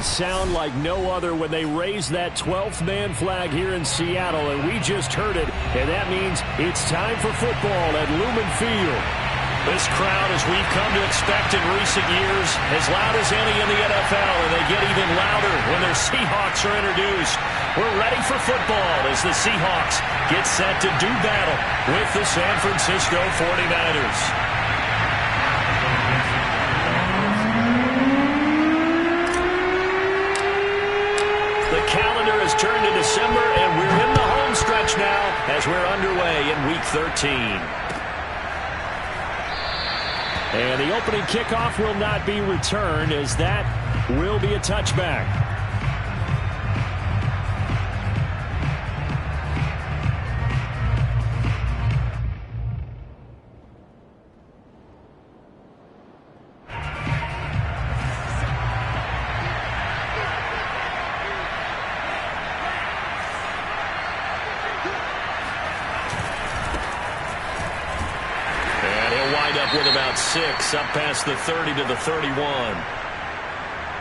sound like no other when they raise that 12th man flag here in Seattle, and we just heard it, and that means it's time for football at Lumen Field. This crowd, as we've come to expect in recent years, as loud as any in the NFL, and they get even louder when their Seahawks are introduced. We're ready for football as the Seahawks get set to do battle with the San Francisco 49ers. The calendar has turned to December, and we're in the home stretch now as we're underway in Week 13. And the opening kickoff will not be returned, as that will be a touchback. With about 6, up past the 30 to the 31.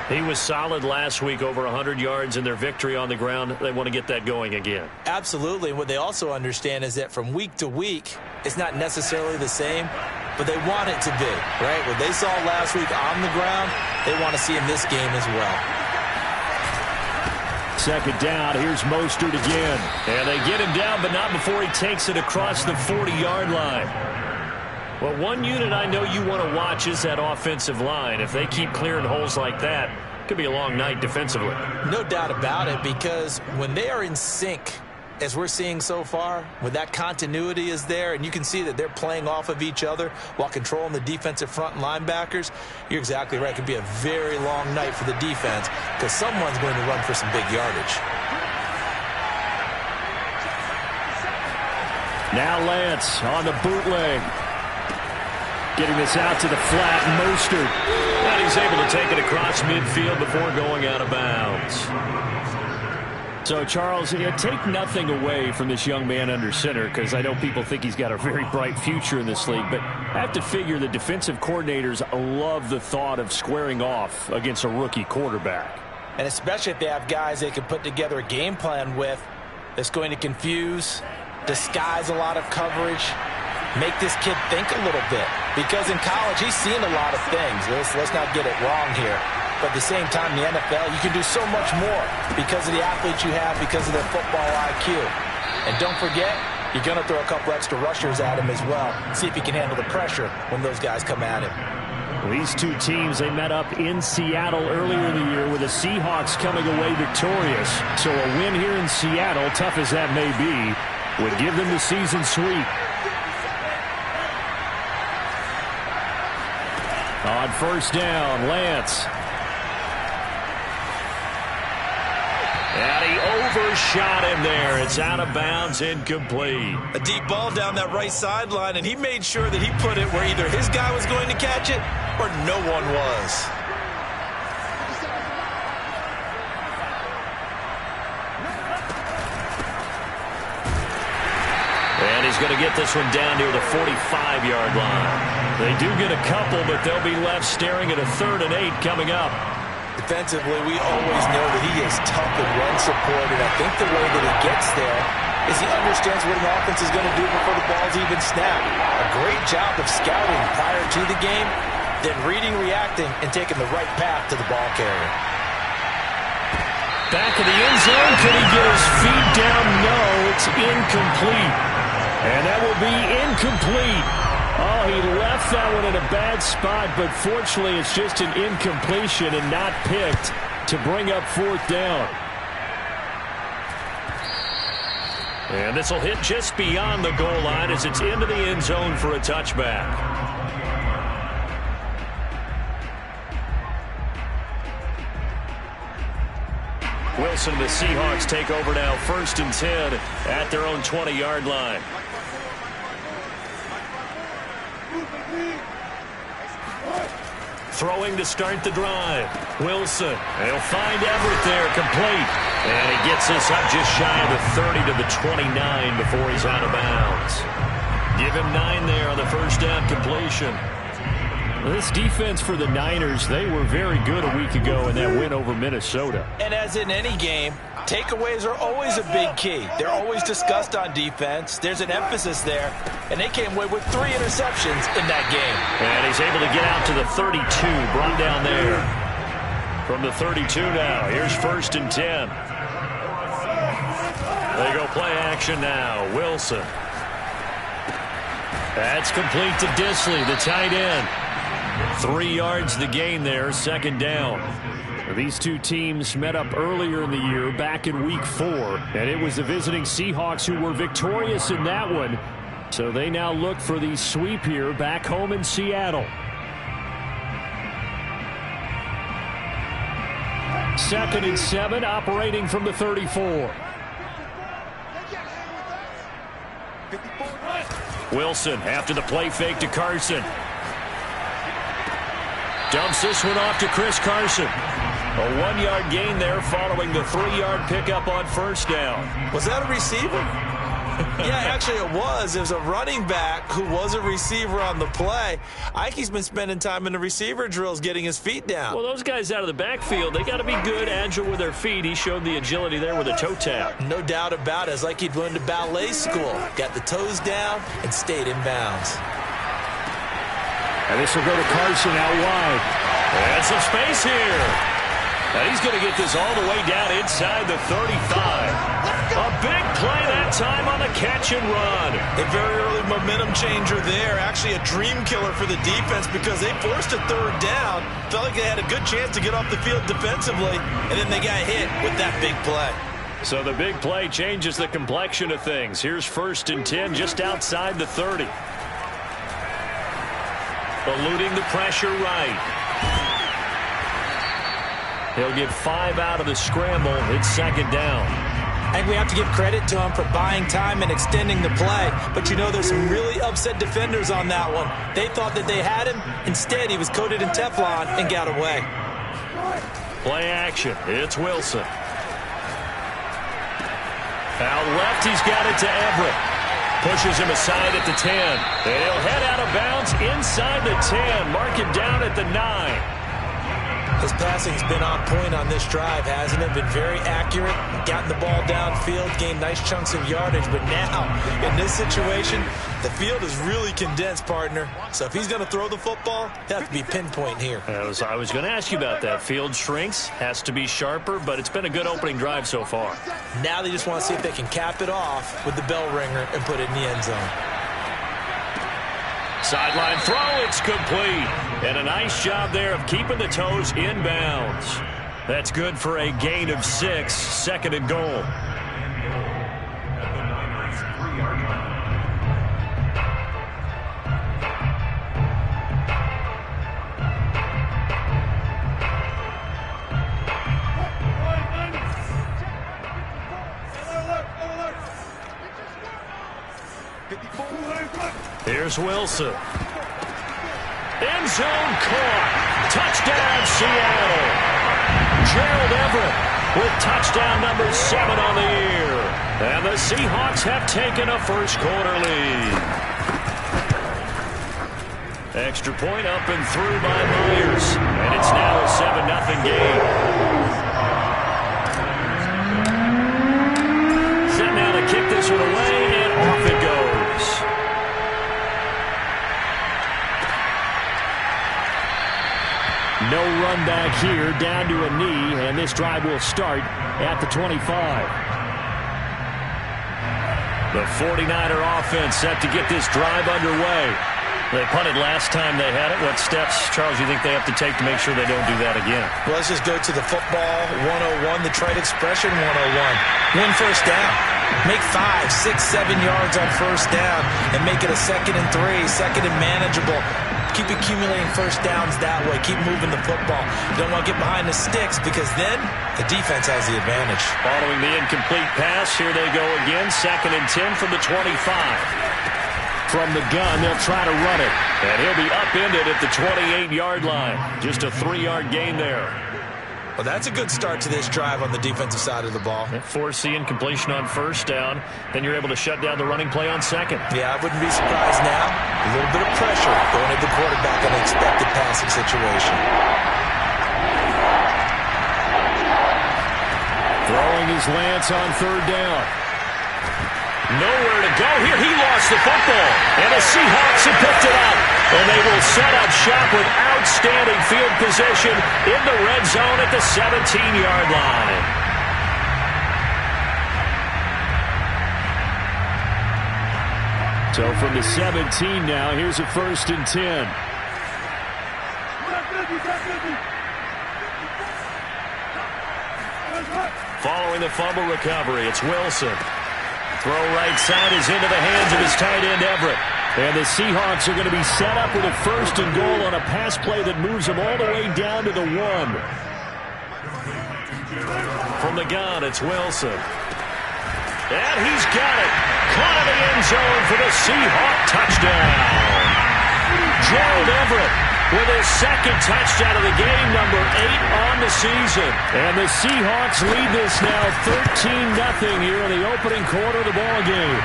He was solid last week, over 100 yards in their victory on the ground. They want to get that going again. Absolutely. And what they also understand is that from week to week, it's not necessarily the same, but they want it to be, right? What they saw last week on the ground, they want to see in this game as well. Second down, here's Mostert again. And they get him down, but not before he takes it across the 40-yard line. Well, one unit I know you want to watch is that offensive line. If they keep clearing holes like that, it could be a long night defensively. No doubt about it, because when they are in sync, as we're seeing so far, when that continuity is there, and you can see that they're playing off of each other while controlling the defensive front and linebackers, you're exactly right. It could be a very long night for the defense because someone's going to run for some big yardage. Now Lance on the bootleg. Getting this out to the flat, Mostert. And he's able to take it across midfield before going out of bounds. So, Charles, take nothing away from this young man under center, because I know people think he's got a very bright future in this league, but I have to figure the defensive coordinators love the thought of squaring off against a rookie quarterback. And especially if they have guys they can put together a game plan with that's going to confuse, disguise a lot of coverage, make this kid think a little bit. Because in college, he's seen a lot of things. Let's not get it wrong here. But at the same time, in the NFL, you can do so much more because of the athletes you have, because of their football IQ. And don't forget, you're going to throw a couple extra rushers at him as well. See if he can handle the pressure when those guys come at him. Well, these two teams, they met up in Seattle earlier in the year with the Seahawks coming away victorious. So a win here in Seattle, tough as that may be, would give them the season sweep. On first down, Lance. And he overshot him there. It's out of bounds, incomplete. A deep ball down that right sideline, and he made sure that he put it where either his guy was going to catch it or no one was. And he's going to get this one down near the 45-yard line. They do get a couple, but they'll be left staring at a 3rd and 8 coming up. Defensively, we always know that he is tough in run support, and I think the way that he gets there is he understands what an offense is going to do before the ball's even snapped. A great job of scouting prior to the game, then reading, reacting, and taking the right path to the ball carrier. Back of the end zone. Can he get his feet down? No, it's incomplete. And that will be incomplete. Oh, he left that one in a bad spot, but fortunately it's just an incompletion and not picked to bring up 4th down. And this will hit just beyond the goal line as it's into the end zone for a touchback. Wilson, the Seahawks take over now, 1st and 10 at their own 20-yard line. Throwing to start the drive. Wilson. He'll find Everett there, complete. And he gets us up just shy of the 30 to the 29 before he's out of bounds. Give him 9 there on the first down completion. This defense for the Niners, they were very good a week ago in that win over Minnesota. And as in any game, takeaways are always a big key. They're always discussed on defense. There's an emphasis there, and they came away with 3 interceptions in that game. And he's able to get out to the 32, brought down there. From the 32 now, here's 1st and 10. They go play action now. Wilson. That's complete to Disley, the tight end. 3 yards the gain there, 2nd down. These two teams met up earlier in the year, back in week 4, and it was the visiting Seahawks who were victorious in that one. So they now look for the sweep here back home in Seattle. 2nd and 7, operating from the 34. Wilson after the play fake to Carson. Dumps this one off to Chris Carson. A 1-yard gain there following the 3-yard pickup on 1st down. Was that a receiver? Yeah, actually it was. It was a running back who was a receiver on the play. Ike's been spending time in the receiver drills getting his feet down. Well, those guys out of the backfield, they got to be good, agile with their feet. He showed the agility there with a toe tap. No doubt about it. It's like he'd went to ballet school. Got the toes down and stayed in bounds. And this will go to Carson out wide. And some space here. And he's going to get this all the way down inside the 35. A big play that time on the catch and run. A very early momentum changer there. Actually a dream killer for the defense because they forced a 3rd down. Felt like they had a good chance to get off the field defensively. And then they got hit with that big play. So the big play changes the complexion of things. Here's 1st and 10 just outside the 30. Eluding the pressure right. He'll get 5 out of the scramble. It's 2nd down. I think we have to give credit to him for buying time and extending the play. But you know there's some really upset defenders on that one. They thought that they had him. Instead, he was coated in Teflon and got away. Play action. It's Wilson. Out left, he's got it to Everett. Pushes him aside at the 10. And he'll head out of bounds inside the 10. Mark him down at the 9. His passing's been on point on this drive, hasn't it? Been very accurate, gotten the ball downfield, gained nice chunks of yardage. But now, in this situation, the field is really condensed, partner. So if he's going to throw the football, he'll have to be pinpoint here. I was going to ask you about that. Field shrinks, has to be sharper, but it's been a good opening drive so far. Now they just want to see if they can cap it off with the bell ringer and put it in the end zone. Sideline throw, it's complete. And a nice job there of keeping the toes inbounds. That's good for a gain of 6, 2nd and goal. Here's Wilson. End zone caught. Touchdown, Seattle. Gerald Everett with touchdown number 7 on the year. And the Seahawks have taken a first-quarter lead. Extra point up and through by Myers. And it's now a 7-0 game. Set now to kick this one away, and off it goes. No run back here, down to a knee, and this drive will start at the 25. The 49er offense set to get this drive underway. They punted last time they had it. What steps, Charles, you think they have to take to make sure they don't do that again? Well, let's just go to the football 101, the trade expression 101. Win first down. Make 5, 6, 7 yards on first down and make it a 2nd and 3, 2nd and manageable. Keep accumulating first downs that way. Keep moving the football. You don't want to get behind the sticks because then the defense has the advantage. Following the incomplete pass, here they go again. 2nd and 10 from the 25. From the gun, they'll try to run it. And he'll be upended at the 28-yard line. Just a 3-yard gain there. Well, that's a good start to this drive on the defensive side of the ball. Forcing incompletion on first down. Then you're able to shut down the running play on second. Yeah, I wouldn't be surprised now. A little bit of pressure going at the quarterback in an expected passing situation. Throwing his Lance on third down. Nowhere to go here. He lost the football. And the Seahawks have picked it up. And they will set up shop with outstanding field position in the red zone at the 17-yard line. So from the 17 now, here's a 1st and 10. Following the fumble recovery, it's Wilson. Throw right side is into the hands of his tight end, Everett. And the Seahawks are going to be set up with a 1st and goal on a pass play that moves them all the way down to the 1. From the gun, it's Wilson. And he's got it. Caught in the end zone for the Seahawk touchdown. Gerald Everett with his 2nd touchdown of the game, number 8 on the season. And the Seahawks lead this now 13-0 here in the opening quarter of the ballgame.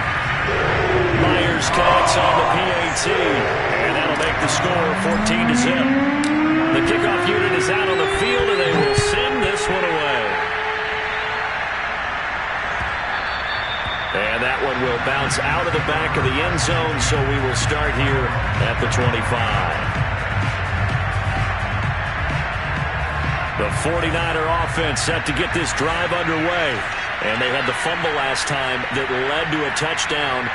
Myers connects on the PAT, and that'll make the score 14-0. The kickoff unit is out on the field, and they will send this one away. And that one will bounce out of the back of the end zone, so we will start here at the 25. The 49er offense set to get this drive underway. And they had the fumble last time that led to a touchdown.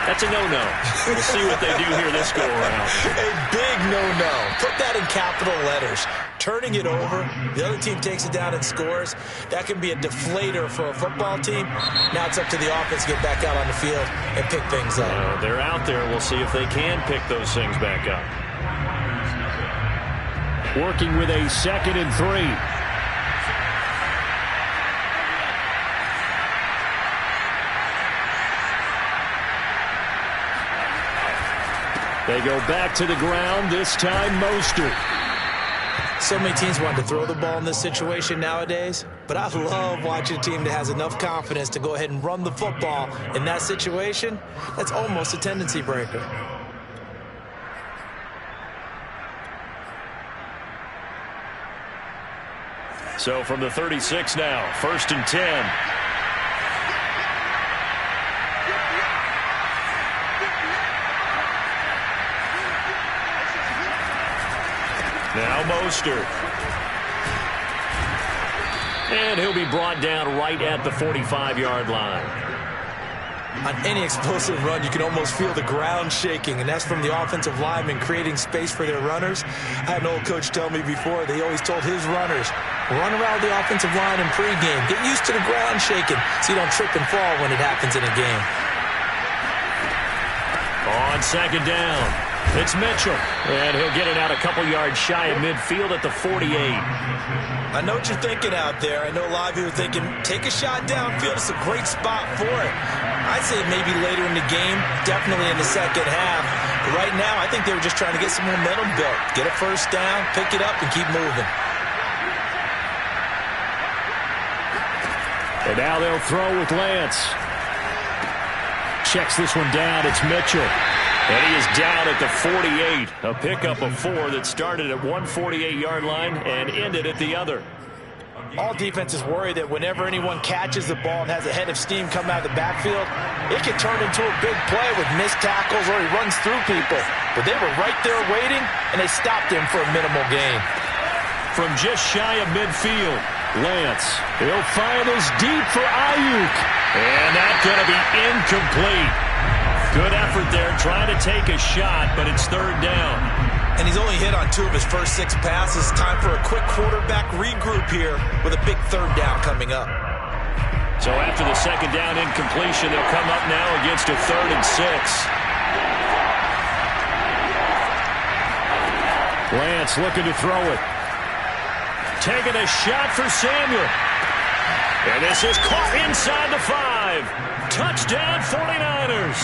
That's a no-no. We'll see what they do here this go-around. A big no-no. Put that in capital letters. Turning it over, the other team takes it down and scores. That can be a deflator for a football team. Now it's up to the offense to get back out on the field and pick things up. They're out there. We'll see if they can pick those things back up. Working with a 2nd and 3. They go back to the ground, this time Mostert. So many teams want to throw the ball in this situation nowadays, but I love watching a team that has enough confidence to go ahead and run the football in that situation. That's almost a tendency breaker. So from the 36 now, 1st and 10. Now Mostert. And he'll be brought down right at the 45-yard line. On any explosive run, you can almost feel the ground shaking, and that's from the offensive linemen creating space for their runners. I had an old coach tell me before, they always told his runners, run around the offensive line in pregame. Get used to the ground shaking so you don't trip and fall when it happens in a game. On 2nd down, it's Mitchell. And he'll get it out a couple yards shy of midfield at the 48. I know what you're thinking out there. I know a lot of you are thinking, take a shot downfield. It's a great spot for it. I'd say maybe later in the game, definitely in the second half. But right now, I think they were just trying to get some momentum built. Get a 1st down, pick it up, and keep moving. And now they'll throw with Lance. Checks this one down. It's Mitchell. And he is down at the 48. A pickup of 4 that started at one 48-yard line and ended at the other. All defenses worry that whenever anyone catches the ball and has a head of steam come out of the backfield, it can turn into a big play with missed tackles or he runs through people. But they were right there waiting, and they stopped him for a minimal gain. From just shy of midfield, Lance. He'll fire this deep for Ayuk. And that's going to be incomplete. Good effort there, trying to take a shot, but it's 3rd down. And he's only hit on 2 of his first 6 passes. Time for a quick quarterback regroup here with a big 3rd down coming up. So after the 2nd down incompletion, they'll come up now against a 3rd and 6. Lance looking to throw it. Taking a shot for Samuel. And this is caught inside the 5. Touchdown 49ers.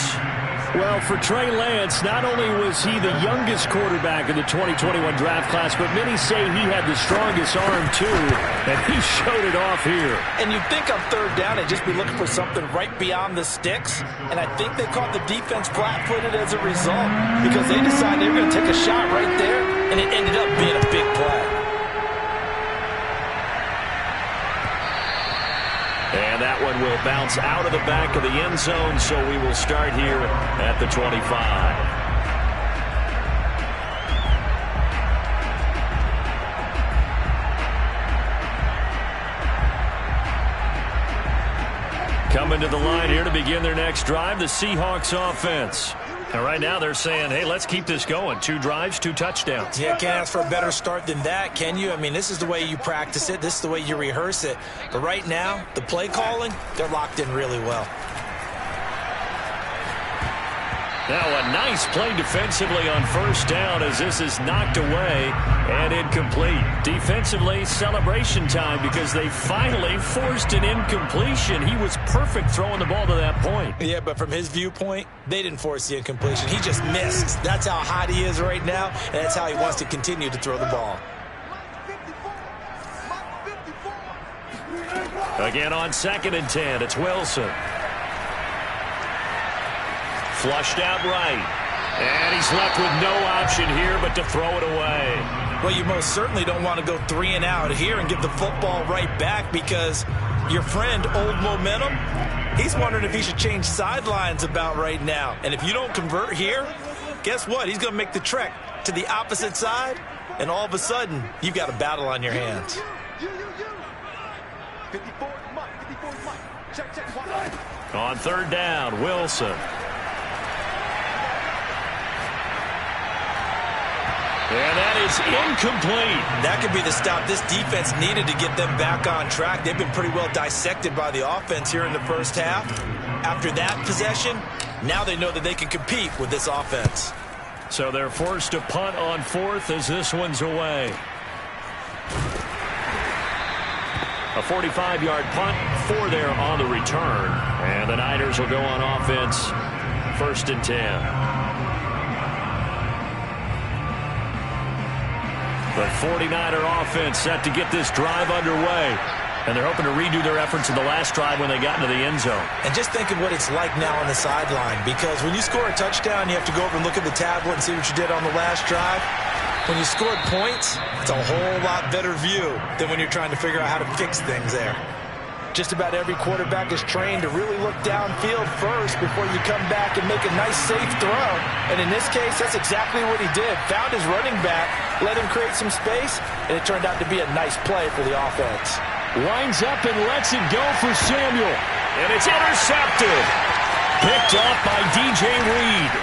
Well, for Trey Lance, not only was he the youngest quarterback in the 2021 draft class, but many say he had the strongest arm, too, and he showed it off here. And you'd think on third down they'd just be looking for something right beyond the sticks, and I think they caught the defense flat-footed as a result because they decided they were going to take a shot right there, and it ended up being a big play. And that one will bounce out of the back of the end zone, so we will start here at the 25. Coming to the line here to begin their next drive, the Seahawks offense. And right now they're saying, hey, let's keep this going. 2 drives, 2 touchdowns. Yeah, can't ask for a better start than that, can you? I mean, this is the way you practice it. This is the way you rehearse it. But right now, the play calling, they're locked in really well. Now a nice play defensively on first down as this is knocked away and incomplete. Defensively, celebration time because they finally forced an incompletion. He was perfect throwing the ball to that point. Yeah, but from his viewpoint, they didn't force the incompletion. He just missed. That's how hot he is right now, and that's how he wants to continue to throw the ball. Again on 2nd and 10, it's Wilson. Flushed out right. And he's left with no option here but to throw it away. Well, you most certainly don't want to go 3 and out here and give the football right back because your friend, Old Momentum, he's wondering if he should change sidelines about right now. And if you don't convert here, guess what? He's going to make the trek to the opposite side, and all of a sudden, you've got a battle on your hands. On 3rd down, Wilson. And that is incomplete. That could be the stop this defense needed to get them back on track. They've been pretty well dissected by the offense here in the first half. After that possession, now they know that they can compete with this offense. So they're forced to punt on 4th as this one's away. A 45-yard punt, 4 there on the return. And the Niners will go on offense, 1st and 10. The 49er offense set to get this drive underway. And they're hoping to redo their efforts in the last drive when they got into the end zone. And just think of what it's like now on the sideline. Because when you score a touchdown, you have to go over and look at the tablet and see what you did on the last drive. When you scored points, it's a whole lot better view than when you're trying to figure out how to fix things there. Just about every quarterback is trained to really look downfield first before you come back and make a nice, safe throw. And in this case, that's exactly what he did. Found his running back, let him create some space, and it turned out to be a nice play for the offense. Winds up and lets it go for Samuel. And it's intercepted. Picked off by DJ Reed.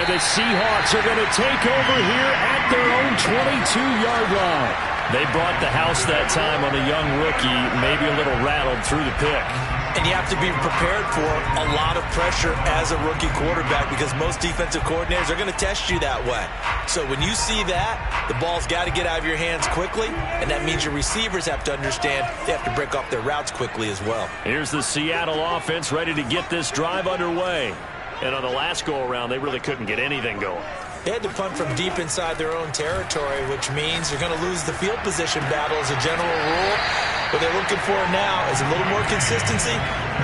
And the Seahawks are going to take over here at their own 22-yard line. They brought the house that time on a young rookie, maybe a little rattled through the pick. And you have to be prepared for a lot of pressure as a rookie quarterback because most defensive coordinators are going to test you that way. So when you see that, the ball's got to get out of your hands quickly, and that means your receivers have to understand they have to break off their routes quickly as well. Here's the Seattle offense ready to get this drive underway. And on the last go-around, they really couldn't get anything going. They had to punt from deep inside their own territory, which means you're going to lose the field position battle as a general rule. What they're looking for now is a little more consistency,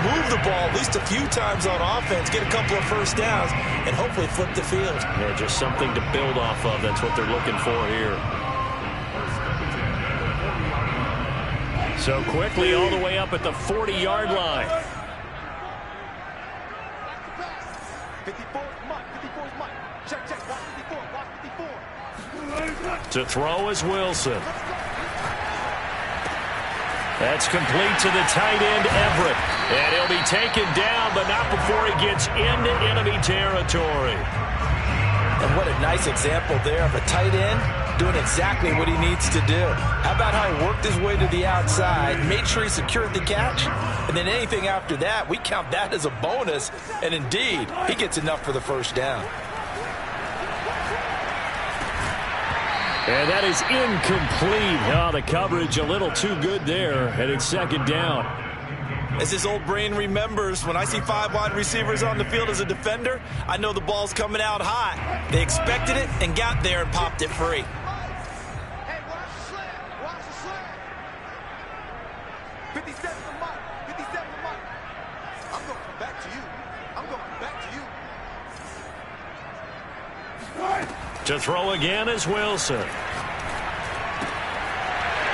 move the ball at least a few times on offense, get a couple of first downs, and hopefully flip the field. Yeah, just something to build off of. That's what they're looking for here. So quickly all the way up at the 40-yard line. 54, Mike. Check. Watch 54. To throw is Wilson. That's complete to the tight end, Everett. And he'll be taken down, but not before he gets into enemy territory. And what a nice example there of a tight end doing exactly what he needs to do. How about how he worked his way to the outside, made sure he secured the catch, and then anything after that, we count that as a bonus. And indeed, he gets enough for the first down. And that is incomplete. Oh, the coverage a little too good there, and it's second down. As his old brain remembers, when I see 5 wide receivers on the field as a defender, I know the ball's coming out high. They expected it and got there and popped it free. Hey, watch the slant. Watch the slant. 57 to Mike. 57 to Mike. I'm going to come back to you. I'm going to come back to you. To throw again is Wilson.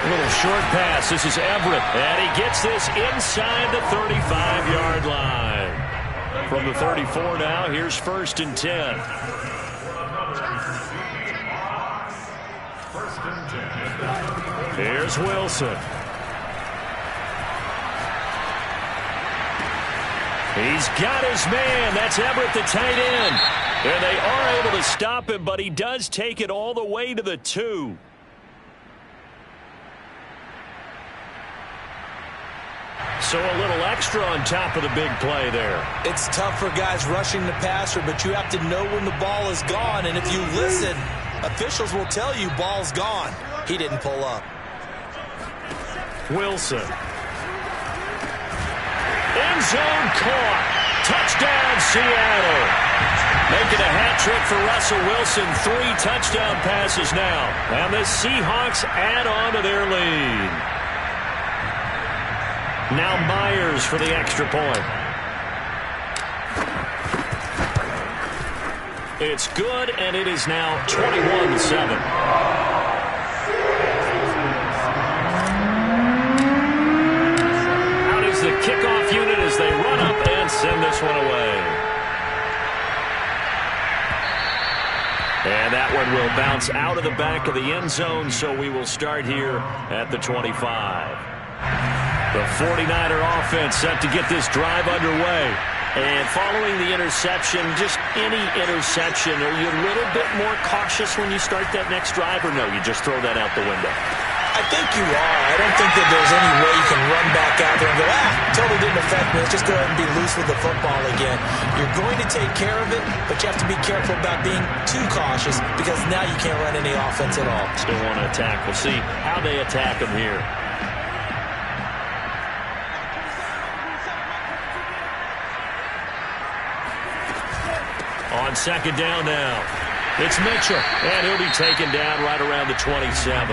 A little short pass. This is Everett. And he gets this inside the 35-yard line. From the 34 now, here's 1st and 10. Here's Wilson. He's got his man. That's Everett, the tight end. And they are able to stop him, but he does take it all the way to the 2. So a little extra on top of the big play there. It's tough for guys rushing the passer, but you have to know when the ball is gone. And if you listen, officials will tell you ball's gone. He didn't pull up. Wilson. End zone caught. Touchdown, Seattle. Making a hat trick for Russell Wilson. 3 touchdown passes now. And the Seahawks add on to their lead. Now Myers for the extra point. It's good, and it is now 21-7. Out is the kickoff unit as they run up and send this one away. And that one will bounce out of the back of the end zone, so we will start here at the 25. The 49er offense set to get this drive underway. And following the interception, just any interception, are you a little bit more cautious when you start that next drive, or no, you just throw that out the window? I think you are. I don't think that there's any way you can run back out there and go, totally didn't affect me. Let's just go ahead and be loose with the football again. You're going to take care of it, but you have to be careful about being too cautious because now you can't run any offense at all. Still want to attack. We'll see how they attack them here. On 2nd down now, it's Mitchell, and he'll be taken down right around the 27.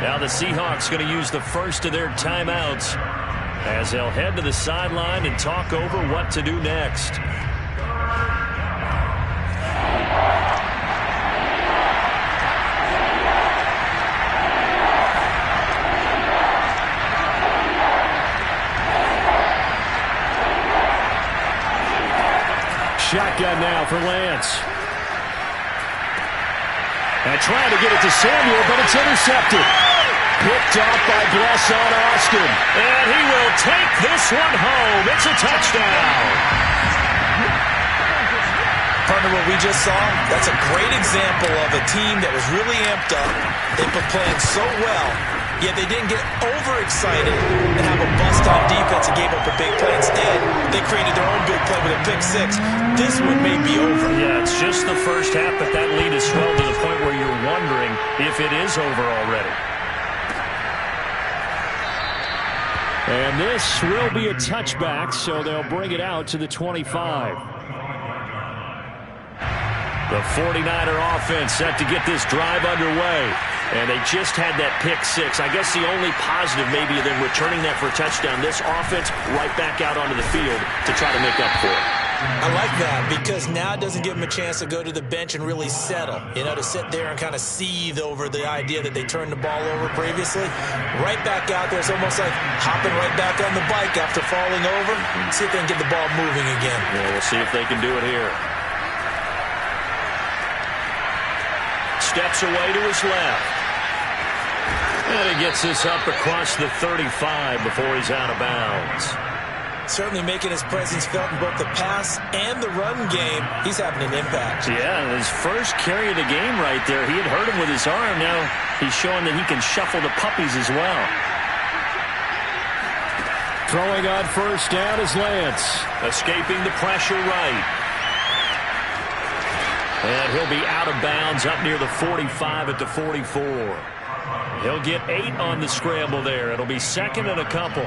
Now the Seahawks going to use the first of their timeouts as they'll head to the sideline and talk over what to do next. Shotgun now for Lance. And trying to get it to Samuel, but it's intercepted. Picked off by Blesson Austin. And he will take this one home. It's a touchdown. Partner, what we just saw, that's a great example of a team that was really amped up. They've been playing so well, yet they didn't get overexcited and have a bust-on defense and gave up a big play. Instead, they created their own big play with a pick 6. This one may be over. Yeah, it's just the first half, but that lead is swelled to the point where you're wondering if it is over already. And this will be a touchback, so they'll bring it out to the 25. The 49er offense set to get this drive underway. And they just had that pick 6. I guess the only positive maybe than returning that for a touchdown, this offense right back out onto the field to try to make up for it. I like that because now it doesn't give them a chance to go to the bench and really settle, to sit there and kind of seethe over the idea that they turned the ball over previously. Right back out there, it's almost like hopping right back on the bike after falling over. See if they can get the ball moving again. Yeah, we'll see if they can do it here. Steps away to his left. And he gets this up across the 35 before he's out of bounds. Certainly making his presence felt in both the pass and the run game. He's having an impact. Yeah, his first carry of the game right there. He had hurt him with his arm. Now he's showing that he can shuffle the puppies as well. Throwing on first down is Lance. Escaping the pressure right. And he'll be out of bounds up near the 45 at the 44. He'll get 8 on the scramble there. It'll be 2nd and a couple.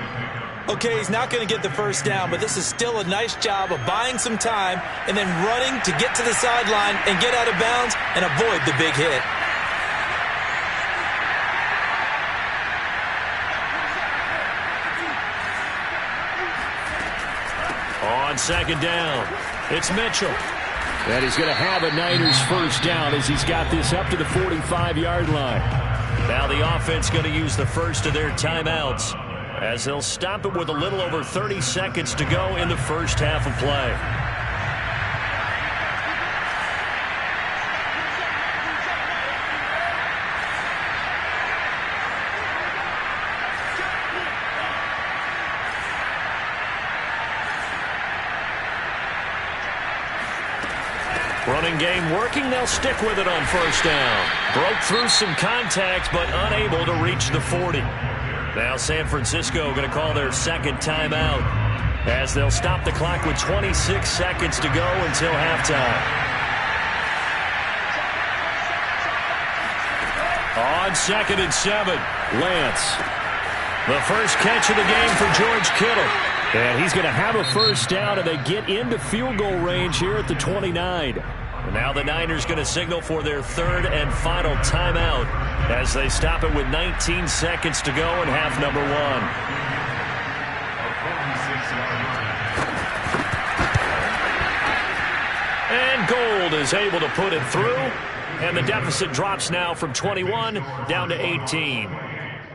Okay, he's not going to get the first down, but this is still a nice job of buying some time and then running to get to the sideline and get out of bounds and avoid the big hit. On second down, it's Mitchell. And he's going to have a Niners first down as he's got this up to the 45-yard line. Now the offense going to use the first of their timeouts as they'll stop it with a little over 30 seconds to go in the first half of play. Running game working. They'll stick with it on first down. Broke through some contact, but unable to reach the 40. Now San Francisco going to call their second timeout as they'll stop the clock with 26 seconds to go until halftime. On 2nd and 7, Lance. The first catch of the game for George Kittle. And he's going to have a first down, and they get into field goal range here at the 29. And now the Niners going to signal for their third and final timeout as they stop it with 19 seconds to go in half number 1. And Gold is able to put it through, and the deficit drops now from 21 down to 18.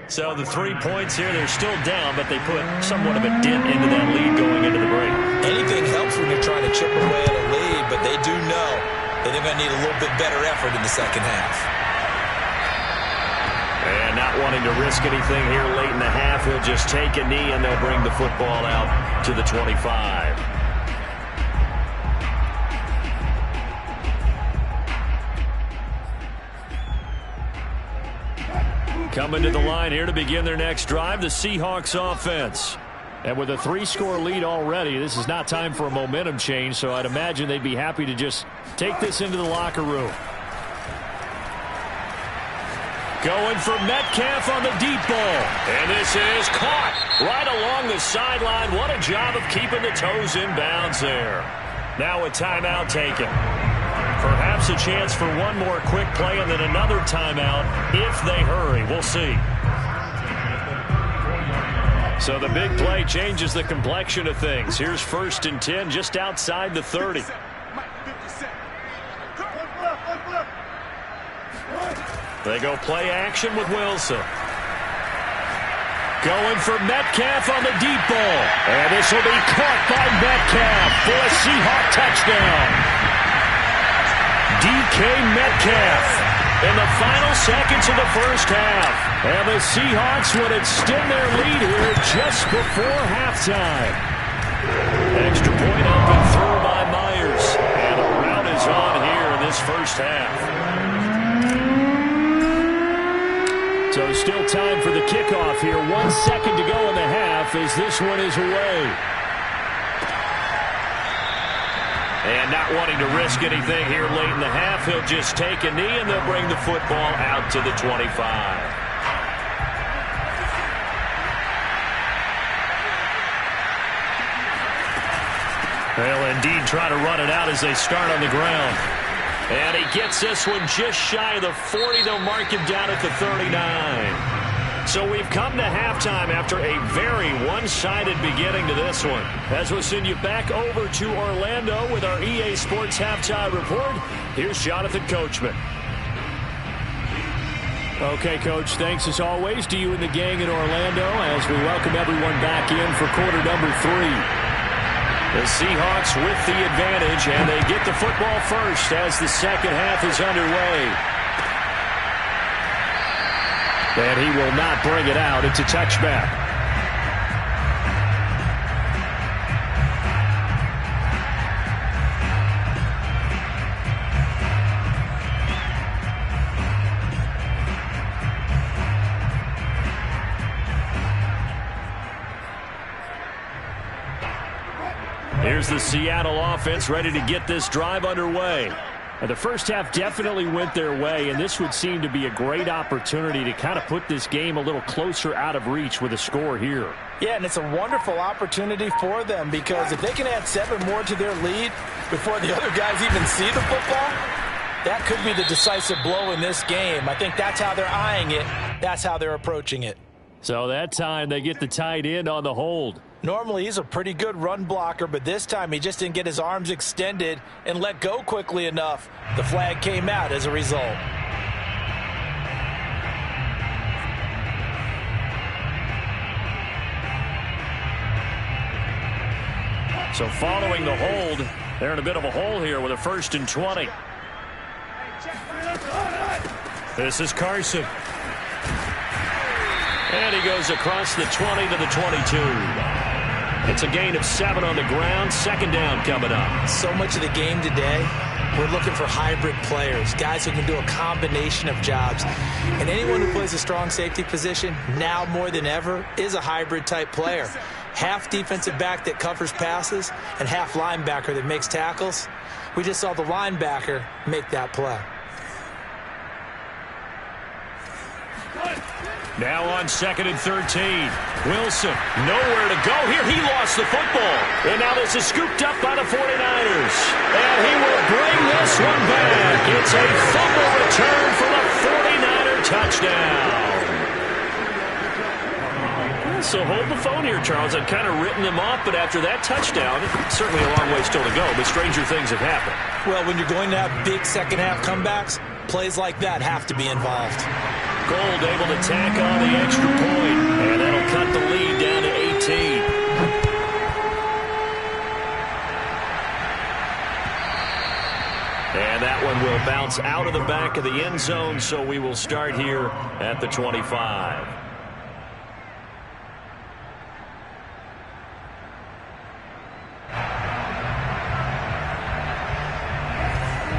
So the 3 points here, they're still down, but they put somewhat of a dent into that lead going into the break. Anything helps when you're trying to chip away at a lead, but they do know that they're going to need a little bit better effort in the second half. And not wanting to risk anything here late in the half, he'll just take a knee, and they'll bring the football out to the 25. Coming to the line here to begin their next drive, the Seahawks offense. And with a 3-score lead already, this is not time for a momentum change, so I'd imagine they'd be happy to just take this into the locker room. Going for Metcalf on the deep ball. And this is caught right along the sideline. What a job of keeping the toes in bounds there. Now a timeout taken. Perhaps a chance for one more quick play and then another timeout if they hurry. We'll see. So the big play changes the complexion of things. Here's 1st and 10 just outside the 30. They go play action with Wilson. Going for Metcalf on the deep ball. And this will be caught by Metcalf for a Seahawk touchdown. DK Metcalf in the final seconds of the first half. And the Seahawks would extend their lead here just before halftime. Extra point up and through by Myers. And a rout is on here in this first half. So still time for the kickoff here. 1 second to go in the half as this one is away. And not wanting to risk anything here late in the half, he'll just take a knee and they'll bring the football out to the 25. They'll indeed try to run it out as they start on the ground. And he gets this one just shy of the 40. They'll mark him down at the 39. So we've come to halftime after a very one-sided beginning to this one. As we'll send you back over to Orlando with our EA Sports Halftime Report, here's Jonathan Coachman. Okay, Coach, thanks as always to you and the gang in Orlando as we welcome everyone back in for quarter number 3. The Seahawks with the advantage, and they get the football first as the second half is underway. And he will not bring it out. It's a touchback. Here's the Seattle offense ready to get this drive underway. And the first half definitely went their way, and this would seem to be a great opportunity to kind of put this game a little closer out of reach with a score here. Yeah, and it's a wonderful opportunity for them because if they can add 7 more to their lead before the other guys even see the football, that could be the decisive blow in this game. I think that's how they're eyeing it. That's how they're approaching it. So that time they get the tight end on the hold. Normally he's a pretty good run blocker, but this time he just didn't get his arms extended and let go quickly enough. The flag came out as a result. So following the hold, they're in a bit of a hole here with a 1st and 20. This is Carson. And he goes across the 20 to the 22. It's a gain of 7 on the ground. 2nd down coming up. So much of the game today, we're looking for hybrid players, guys who can do a combination of jobs. And anyone who plays a strong safety position, now more than ever, is a hybrid type player. Half defensive back that covers passes and half linebacker that makes tackles. We just saw the linebacker make that play. Now on 2nd and 13. Wilson, nowhere to go here. He lost the football. And now this is scooped up by the 49ers. And he will bring this one back. It's a fumble return for the 49er touchdown. So hold the phone here, Charles. I'd kind of written them off, but after that touchdown, certainly a long way still to go, but stranger things have happened. Well, when you're going to have big second-half comebacks, plays like that have to be involved. Gold able to tack on the extra point, and that'll cut the lead down to 18. And that one will bounce out of the back of the end zone, so we will start here at the 25.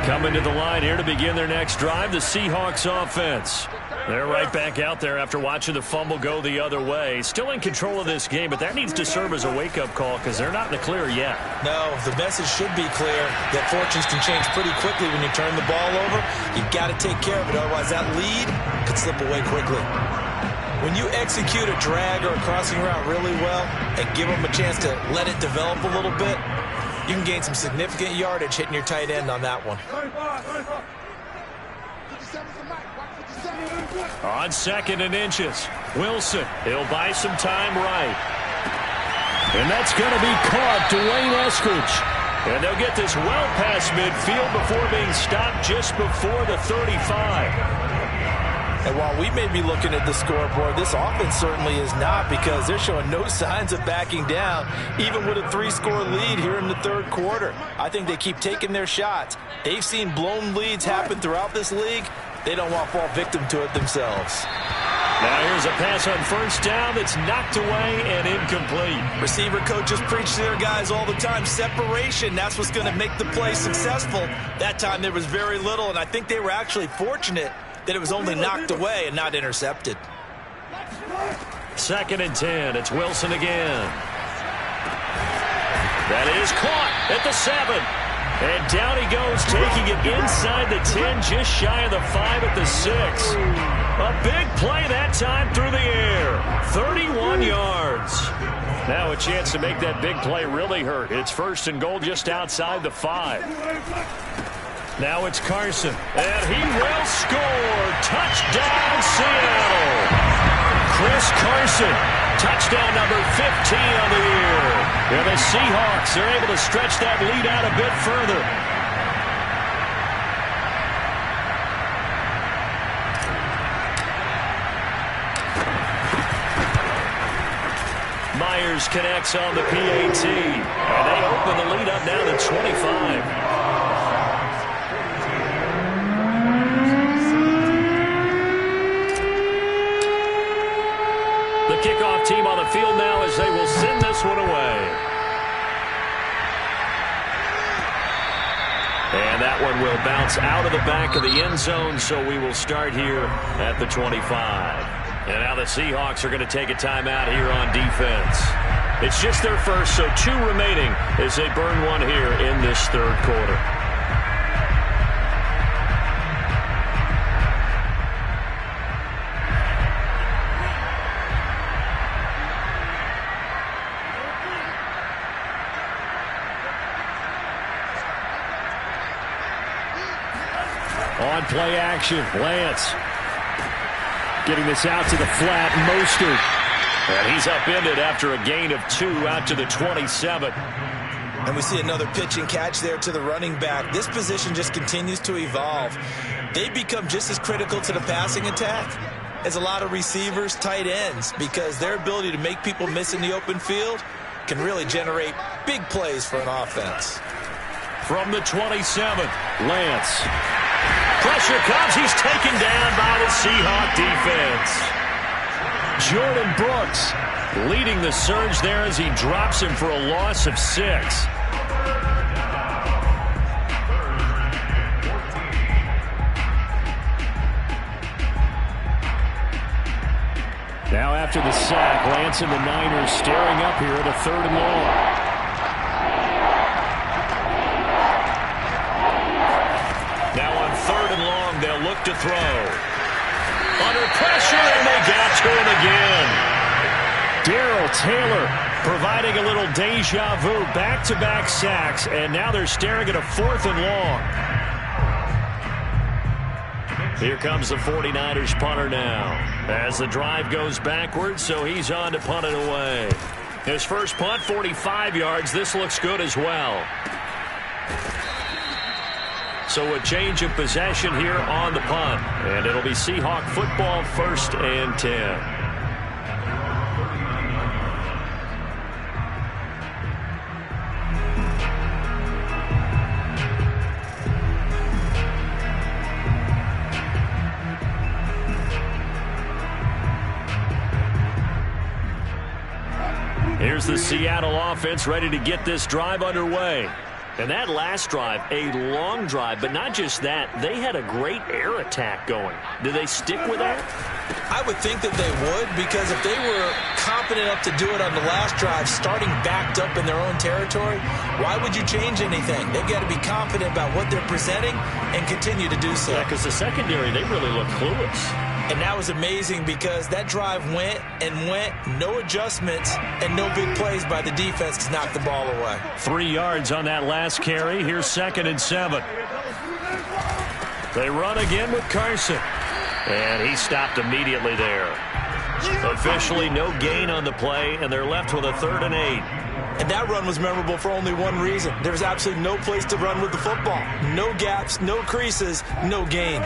Coming to the line here to begin their next drive, the Seahawks offense. They're right back out there after watching the fumble go the other way. Still in control of this game, but that needs to serve as a wake-up call because they're not in the clear yet. No, the message should be clear that fortunes can change pretty quickly when you turn the ball over. You've got to take care of it, otherwise that lead could slip away quickly. When you execute a drag or a crossing route really well and give them a chance to let it develop a little bit, you can gain some significant yardage hitting your tight end on that one. On 2nd and inches, Wilson, he'll buy some time right. And that's going to be caught, Dwayne Eskridge. And they'll get this well past midfield before being stopped just before the 35. And while we may be looking at the scoreboard, this offense certainly is not because they're showing no signs of backing down, even with a 3-score lead here in the 3rd quarter. I think they keep taking their shots. They've seen blown leads happen throughout this league. They don't want to fall victim to it themselves. Now here's a pass on 1st down that's knocked away and incomplete. Receiver coaches preach to their guys all the time. Separation, that's what's going to make the play successful. That time there was very little, and I think they were actually fortunate that it was only knocked away and not intercepted. 2nd and 10. It's Wilson again. That is caught at the 7. And down he goes, taking it inside the 10, just shy of the 5 at the 6. A big play that time through the air. 31 yards. Now a chance to make that big play really hurt. It's 1st and goal just outside the 5. Now it's Carson, and he will score. Touchdown, Seattle. Chris Carson, touchdown number 15 on the year. And the Seahawks are able to stretch that lead out a bit further. Myers connects on the PAT, and they open the lead up now to 25. Kickoff team on the field now as they will send this one away. And that one will bounce out of the back of the end zone, so we will start here at the 25. And now the Seahawks are going to take a timeout here on defense. It's just their first, so 2 remaining as they burn one here in this 3rd quarter. On play action, Lance. Getting this out to the flat, Mostert. And he's upended after a gain of 2 out to the 27. And we see another pitch and catch there to the running back. This position just continues to evolve. They become just as critical to the passing attack as a lot of receivers, tight ends, because their ability to make people miss in the open field can really generate big plays for an offense. From the 27, Lance. Pressure comes. He's taken down by the Seahawk defense. Jordan Brooks leading the surge there as he drops him for a loss of 6. Now after the sack, Lance and the Niners staring up here at a 3rd and long. Now on 3rd and long, they'll look to throw. Under pressure, and they got to him again. Darrell Taylor providing a little deja vu, back-to-back sacks, and now they're staring at a 4th and long. Here comes the 49ers punter now. As the drive goes backwards, so he's on to punt it away. His first punt, 45 yards. This looks good as well. So a change of possession here on the punt. And it'll be Seahawk football, 1st and 10. Here's the Seattle offense ready to get this drive underway. And that last drive, a long drive, but not just that. They had a great air attack going. Do they stick with that? I would think that they would, because if they were confident enough to do it on the last drive, starting backed up in their own territory, why would you change anything? They've got to be confident about what they're presenting and continue to do so. Yeah, because the secondary, they really look clueless. And that was amazing because that drive went and went, no adjustments, and no big plays by the defense to knock the ball away. 3 yards on that last carry. Here's 2nd and 7. They run again with Carson. And he stopped immediately there. Officially no gain on the play, and they're left with a 3rd and 8. And that run was memorable for only one reason. There was absolutely no place to run with the football. No gaps, no creases, no gain.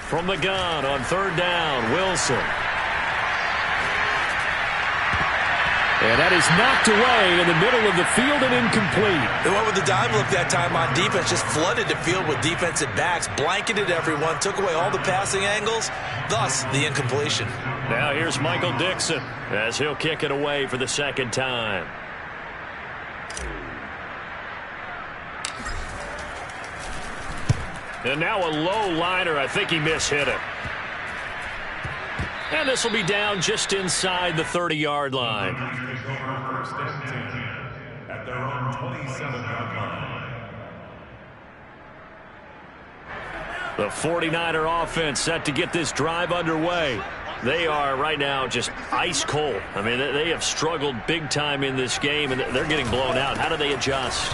From the gun on 3rd down, Wilson. And that is knocked away in the middle of the field and incomplete. They went with the dime look that time on defense, just flooded the field with defensive backs, blanketed everyone, took away all the passing angles, thus the incompletion. Now here's Michael Dixon as he'll kick it away for the 2nd time. And now a low liner. I think he mishit it. And this will be down just inside the 30-yard line. At their own 27-yard line. The 49er offense set to get this drive underway. They are right now just ice cold. I mean, they have struggled big time in this game, and they're getting blown out. How do they adjust?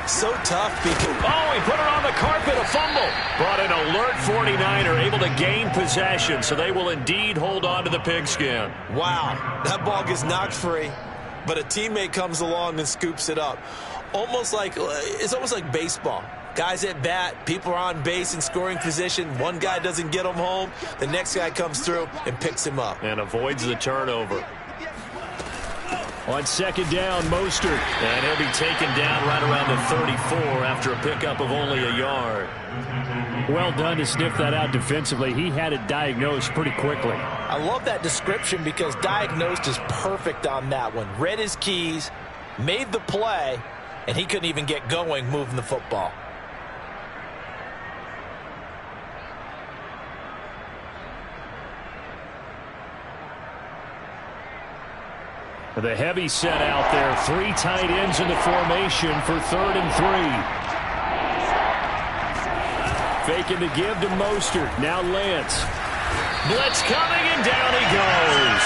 So tough because... Oh, he put it on the carpet, a fumble. But an alert 49er able to gain possession, so they will indeed hold on to the pigskin. Wow, that ball gets knocked free, but a teammate comes along and scoops it up. It's almost like baseball. Guys at bat, people are on base in scoring position. One guy doesn't get him home. The next guy comes through and picks him up. And avoids the turnover. On 2nd down, Mostert. And he'll be taken down right around the 34 after a pickup of only a yard. Well done to sniff that out defensively. He had it diagnosed pretty quickly. I love that description because diagnosed is perfect on that one. Read his keys, made the play, and he couldn't even get going moving the football. The heavy set out there. 3 tight ends in the formation for 3rd and 3. Faking the give to Mostert. Now Lance. Blitz coming, and down he goes.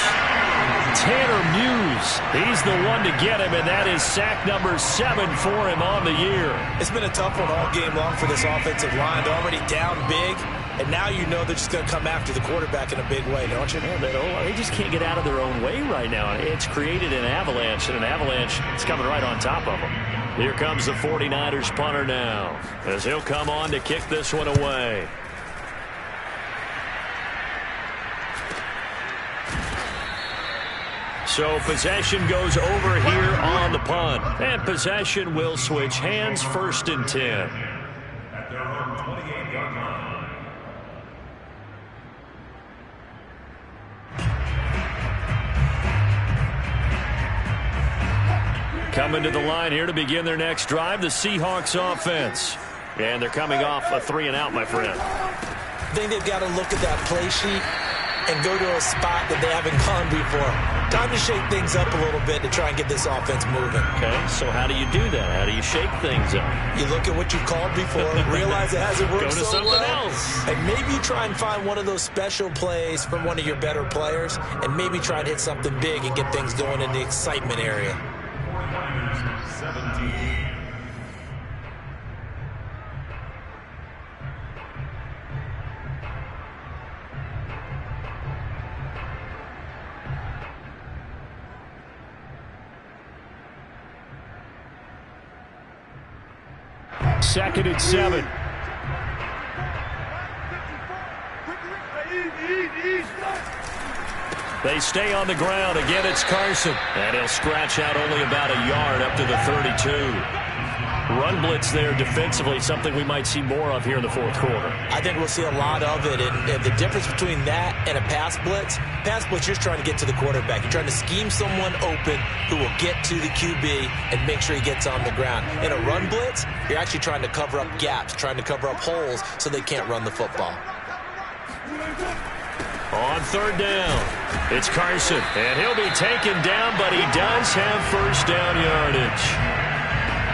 Tanner Muse, he's the one to get him, and that is sack number 7 for him on the year. It's been a tough one all game long for this offensive line. They're already down big, and now you know they're just going to come after the quarterback in a big way, don't you? Yeah, they just can't get out of their own way right now. It's created an avalanche, and an avalanche is coming right on top of them. Here comes the 49ers punter now, as he'll come on to kick this one away. So possession goes over here on the punt. And possession will switch hands, 1st and 10. At their own 28-yard line. Coming to the line here to begin their next drive, the Seahawks offense. And they're coming off a 3-and-out, my friend. I think they've got to look at that play sheet and go to a spot that they haven't gone before. Time to shake things up a little bit to try and get this offense moving. Okay, so how do you do that? How do you shake things up? You look at what you've called before, realize it hasn't worked Go to so something well, else. and maybe you try and find one of those special plays from one of your better players, and maybe try and hit something big and get things going in the excitement area. 17. Second and 7. They stay on the ground. Again, it's Carson. And he'll scratch out only about a yard up to the 32. Run blitz there defensively, something we might see more of here in the 4th quarter. I think we'll see a lot of it, and the difference between that and a pass blitz, you're just trying to get to the quarterback. You're trying to scheme someone open who will get to the QB and make sure he gets on the ground. In a run blitz, you're actually trying to cover up gaps, trying to cover up holes so they can't run the football. On 3rd down, it's Carson, and he'll be taken down, but he does have 1st down yardage.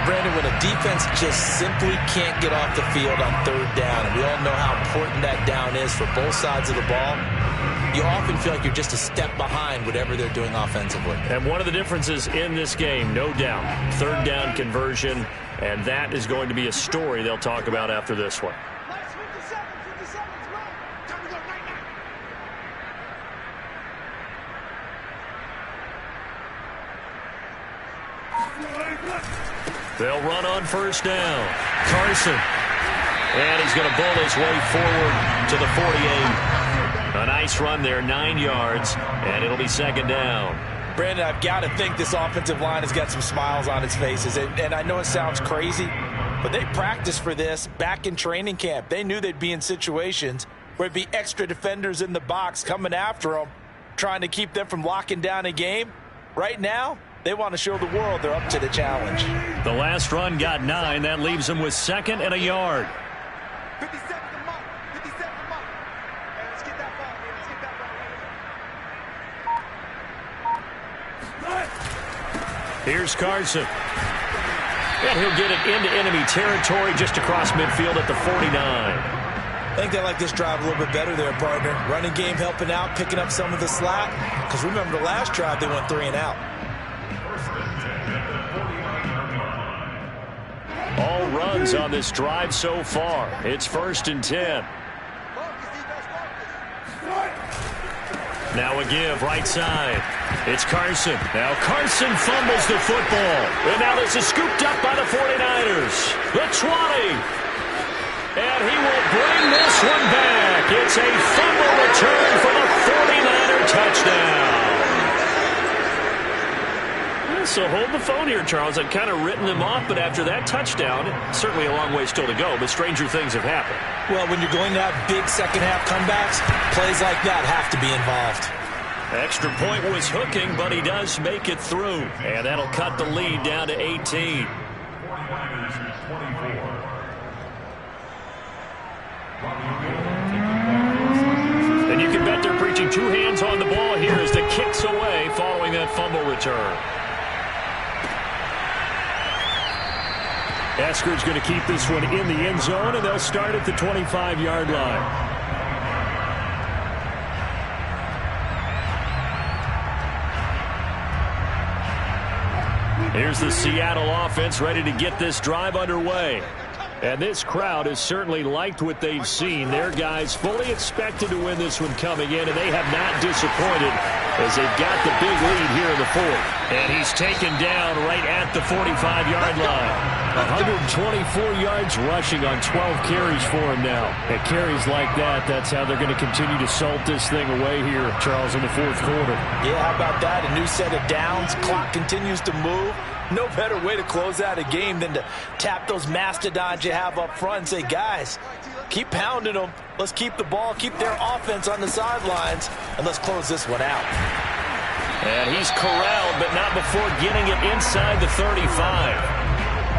Brandon, when a defense just simply can't get off the field on 3rd down, and we all know how important that down is for both sides of the ball, you often feel like you're just a step behind whatever they're doing offensively. And one of the differences in this game, no doubt, 3rd down conversion, and that is going to be a story they'll talk about after this one. They'll run on 1st down. Carson. And he's going to bull his way forward to the 48. A nice run there, 9 yards, and it'll be 2nd down. Brandon, I've got to think this offensive line has got some smiles on its faces. And I know it sounds crazy, but they practiced for this back in training camp. They knew they'd be in situations where it'd be extra defenders in the box coming after them, trying to keep them from locking down a game. Right now, they want to show the world they're up to the challenge. The last run got 9. That leaves them with 2nd and a yard. 57 to mark. 57 to mark. Hey, let's get that ball, man. Let's get that ball. Here's Carson. And he'll get it into enemy territory just across midfield at the 49. I think they like this drive a little bit better there, partner. Running game helping out, picking up some of the slack. Because remember, the last drive they went 3-and-out. All runs on this drive so far. It's 1st and 10. Now a give, right side. It's Carson. Now Carson fumbles the football. And now this is scooped up by the 49ers. The 20. And he will bring this one back. It's a fumble return for the 49er touchdown. So hold the phone here, Charles. I'd kind of written them off, but after that touchdown, certainly a long way still to go, but stranger things have happened. Well, when you're going to have big second-half comebacks, plays like that have to be involved. Extra point was hooking, but he does make it through. And that'll cut the lead down to 18. 49ers 24. And you can bet they're preaching 2 hands on the ball here as the kick's away following that fumble return. Esker's going to keep this one in the end zone, and they'll start at the 25-yard line. Here's the Seattle offense ready to get this drive underway. And this crowd has certainly liked what they've seen. Their guys fully expected to win this one coming in, and they have not disappointed as they've got the big lead here in the fourth. And he's taken down right at the 45-yard line. 124 yards rushing on 12 carries for him now. At carries like that, that's how they're going to continue to salt this thing away here, Charles, in the fourth quarter. Yeah, how about that? A new set of downs. Clock continues to move. No better way to close out a game than to tap those mastodons you have up front and say, guys, keep pounding them. Let's keep the ball, keep their offense on the sidelines, and let's close this one out. And he's corralled, but not before getting it inside the 35.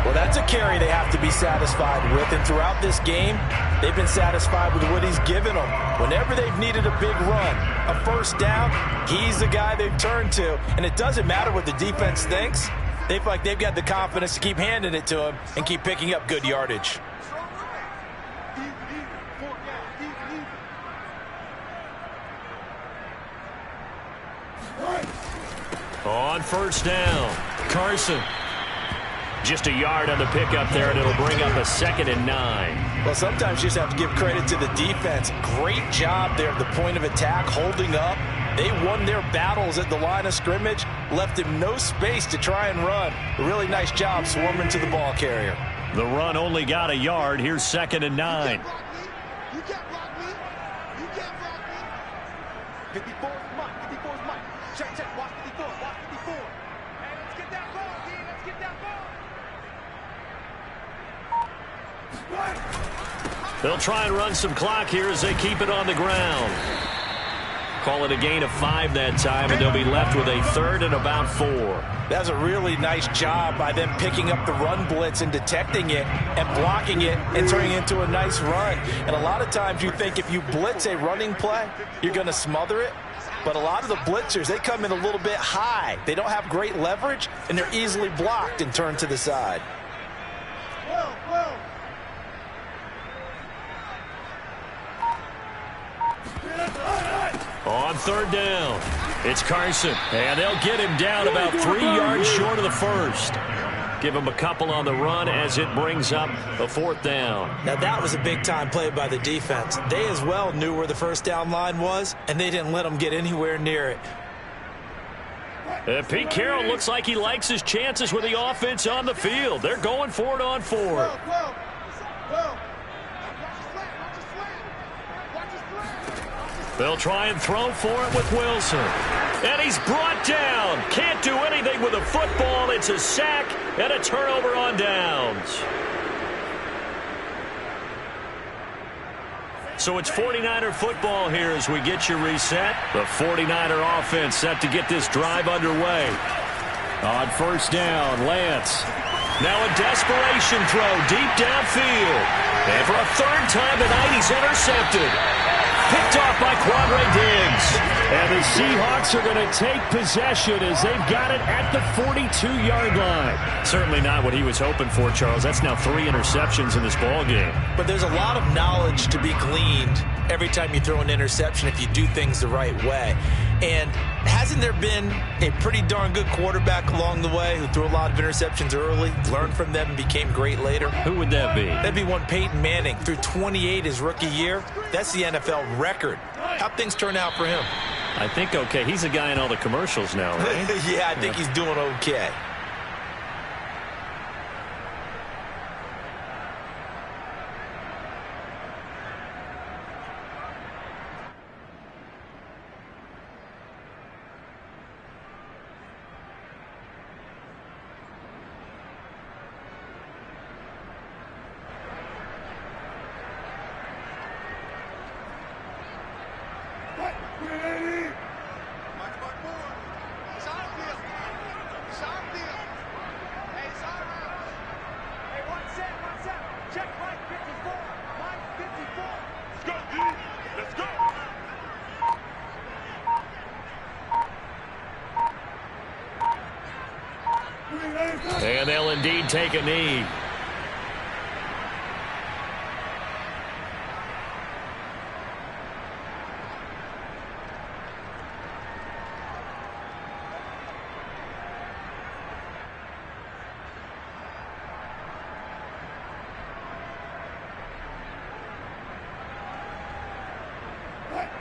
Well, that's a carry they have to be satisfied with, and throughout this game, they've been satisfied with what he's given them. Whenever they've needed a big run, a first down, he's the guy they've turned to. And it doesn't matter what the defense thinks. They feel like they've got the confidence to keep handing it to him and keep picking up good yardage. On first down, Carson. Just a yard on the pickup there, and it'll bring up a 2nd and 9. Well, sometimes you just have to give credit to the defense. Great job there at the point of attack, holding up. They won their battles at the line of scrimmage, left him no space to try and run. A really nice job swarming to the ball carrier. The run only got a yard. Here's 2nd and 9. You can't block me. You can't block me. 54 is Mike. 54 is Mike. Check. Watch 54. Watch 54. Hey, let's get that ball, D. Let's get that ball. They'll try and run some clock here as they keep it on the ground. Call it a gain of 5 that time, and they'll be left with a 3rd and about 4. That's a really nice job by them picking up the run blitz and detecting it and blocking it and turning it into a nice run. And a lot of times you think if you blitz a running play, you're going to smother it. But a lot of the blitzers, they come in a little bit high. They don't have great leverage, and they're easily blocked and turned to the side. On 3rd down, it's Carson, and they'll get him down about 3 yards short of the first. Give him a couple on the run as it brings up a 4th down. Now, that was a big-time play by the defense. They as well knew where the first down line was, and they didn't let them get anywhere near it. Pete Carroll looks like he likes his chances with the offense on the field. They're going for it on 4. They'll try and throw for it with Wilson. And he's brought down. Can't do anything with a football. It's a sack and a turnover on downs. So it's 49er football here as we get you reset. The 49er offense set to get this drive underway. On first down, Lance. Now a desperation throw deep downfield. And for a 3rd time tonight, he's intercepted. Picked off by Quandre Diggs. And the Seahawks are going to take possession as they've got it at the 42-yard line. Certainly not what he was hoping for, Charles. That's now 3 interceptions in this ball game. But there's a lot of knowledge to be gleaned every time you throw an interception if you do things the right way. And hasn't there been a pretty darn good quarterback along the way who threw a lot of interceptions early, learned from them, and became great later? Who would that be? That'd be one Peyton Manning. Threw 28 his rookie year. That's the NFL record. How'd things turn out for him? I think okay. He's a guy in all the commercials now, right? Yeah, I think he's doing okay. And they'll indeed take a knee.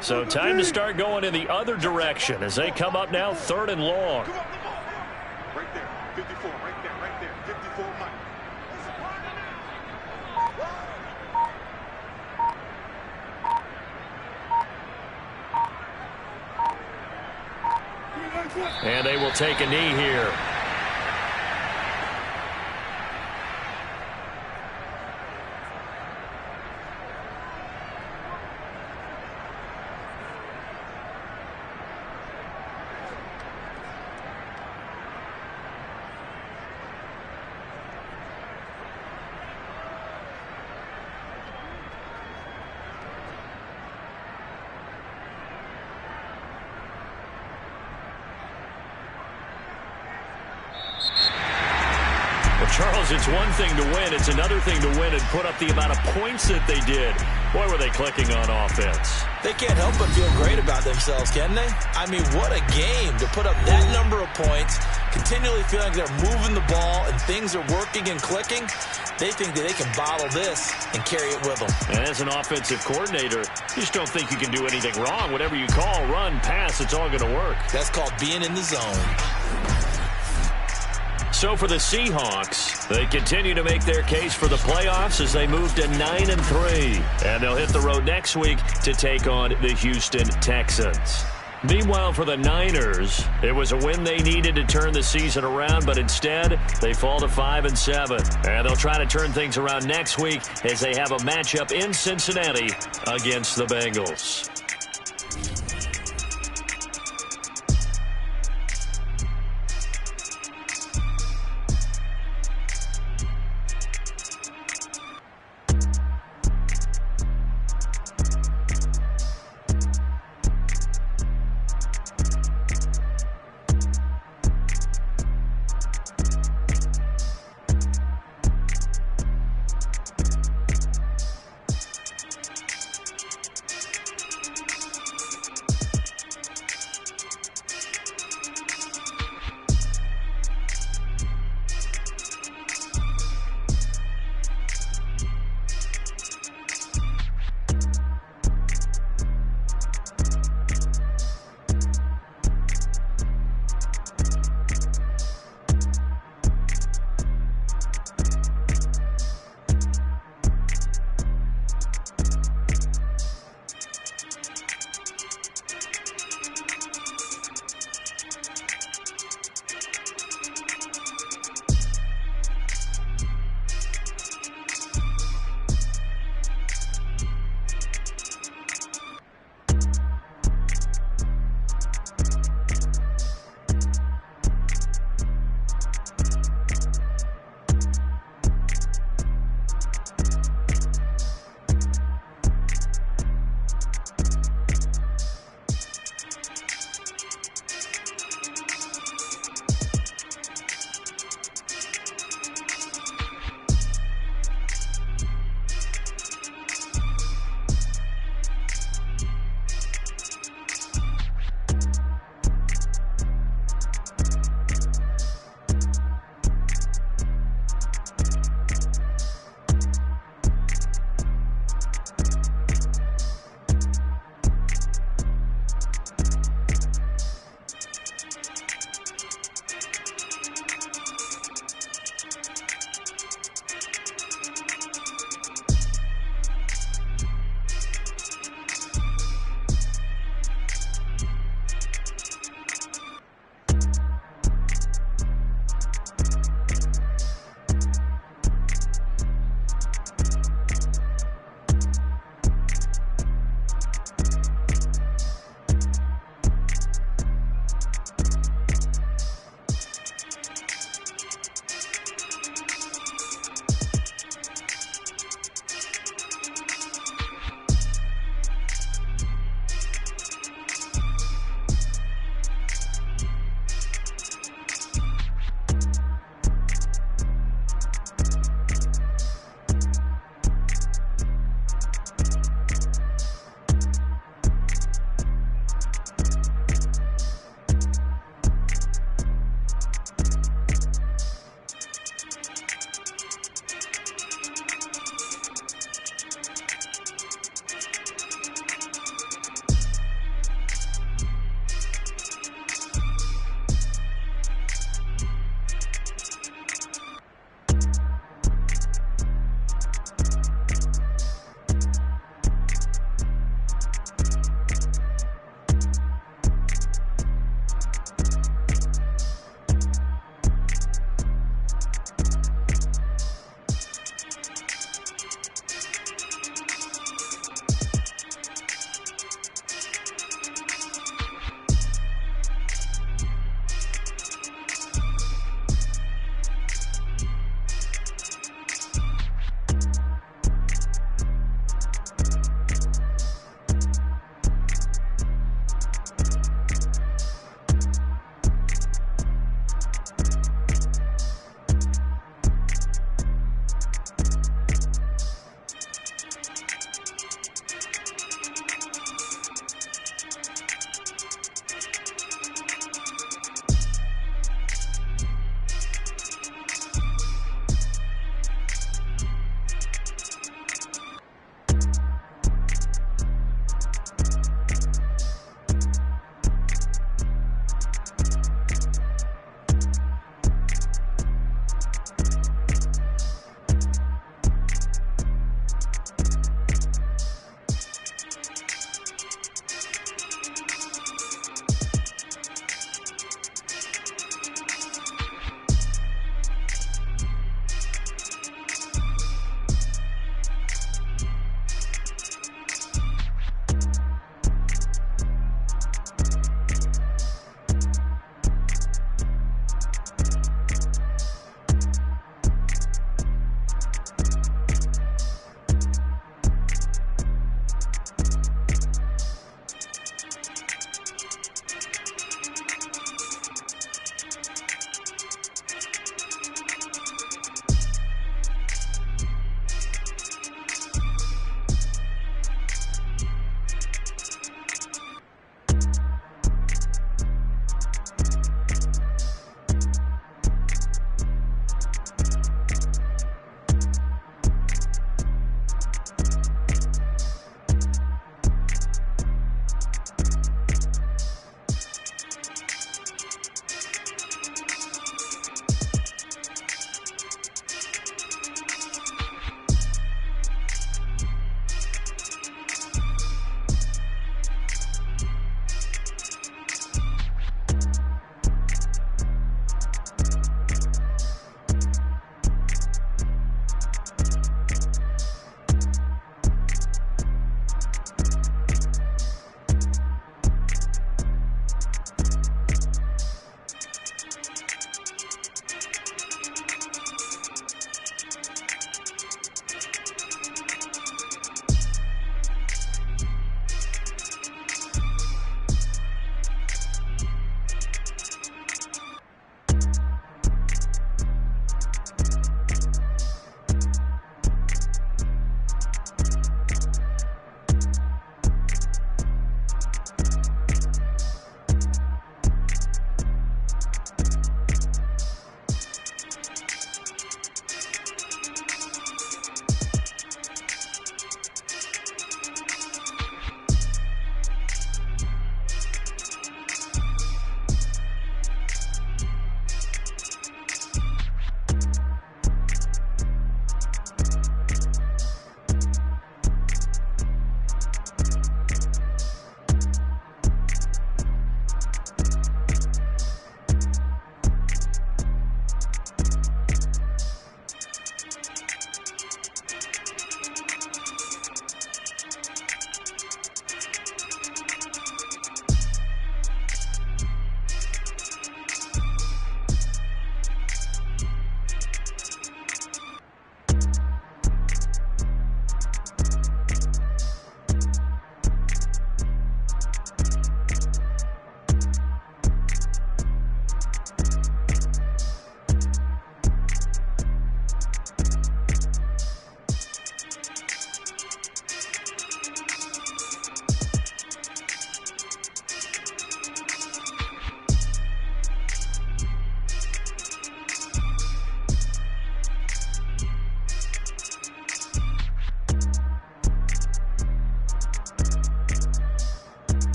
So time to start going in the other direction as they come up now 3rd and long. Come on, come on. Right there, 54, right there, 54, Mike. And they will take a knee here. Charles, it's one thing to win. It's another thing to win and put up the amount of points that they did. Boy, were they clicking on offense. They can't help but feel great about themselves, can they? I mean, what a game to put up that number of points, continually feeling they're moving the ball and things are working and clicking. They think that they can bottle this and carry it with them. And as an offensive coordinator, you just don't think you can do anything wrong. Whatever you call, run, pass, it's all going to work. That's called being in the zone. So for the Seahawks, they continue to make their case for the playoffs as they move to 9-3. And they'll hit the road next week to take on the Houston Texans. Meanwhile, for the Niners, it was a win they needed to turn the season around, but instead, they fall to 5-7. And they'll try to turn things around next week as they have a matchup in Cincinnati against the Bengals.